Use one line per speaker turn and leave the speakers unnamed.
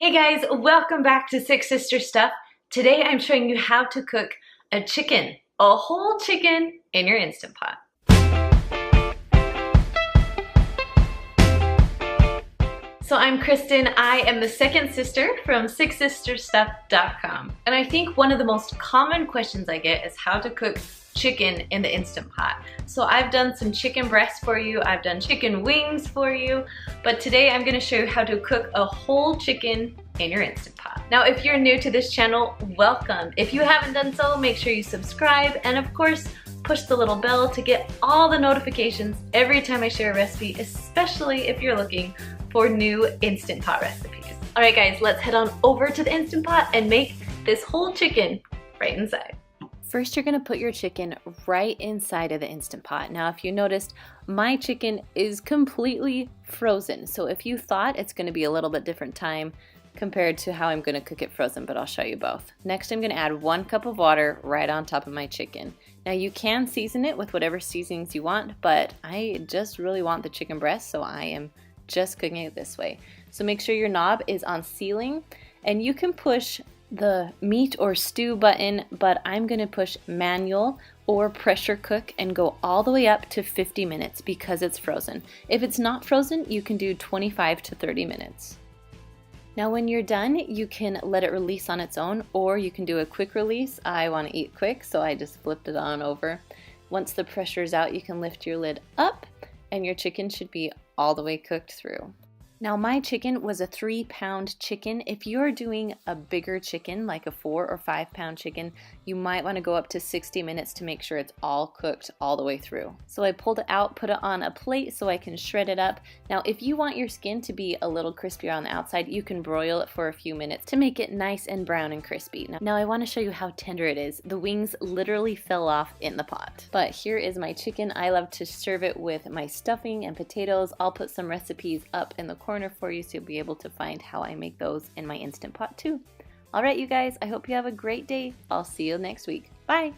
Hey guys, welcome back to Six Sister Stuff. Today I'm showing you how to cook a chicken, a whole chicken in your Instant Pot. So I'm Kristen, I am the second sister from SixSisterStuff.com. And I think one of the most common questions I get is how to cook chicken in the Instant Pot. So I've done some chicken breasts for you, I've done chicken wings for you, but today I'm gonna show you how to cook a whole chicken in your Instant Pot. Now, if you're new to this channel, welcome. If you haven't done so, make sure you subscribe and of course, push the little bell to get all the notifications every time I share a recipe, especially if you're looking for new Instant Pot recipes. All right guys, let's head on over to the Instant Pot and make this whole chicken right inside.
First, you're gonna put your chicken right inside of the Instant Pot. Now, if you noticed, my chicken is completely frozen. So if you thought it's gonna be a little bit different time compared to how I'm gonna cook it frozen, but I'll show you both. Next, I'm gonna add 1 cup of water right on top of my chicken. Now, you can season it with whatever seasonings you want, but I just really want the chicken breast, so I am just cooking it this way. So make sure your knob is on sealing, and you can push the meat or stew button, but I'm gonna push manual or pressure cook and go all the way up to 50 minutes because it's frozen. If it's not frozen, you can do 25 to 30 minutes. Now when you're done, you can let it release on its own, or you can do a quick release. I wanna eat quick, so I just flipped it on over. Once the pressure is out, you can lift your lid up and your chicken should be all the way cooked through. Now my chicken was a 3-pound chicken. If you're doing a bigger chicken, like a 4 or 5-pound chicken, you might want to go up to 60 minutes to make sure it's all cooked all the way through. So I pulled it out, put it on a plate so I can shred it up. Now if you want your skin to be a little crispier on the outside, you can broil it for a few minutes to make it nice and brown and crispy. Now I want to show you how tender it is. The wings literally fell off in the pot. But here is my chicken. I love to serve it with my stuffing and potatoes. I'll put some recipes up in the corner for you so you'll be able to find how I make those in my Instant Pot too. All right, you guys, I hope you have a great day. I'll see you next week. Bye.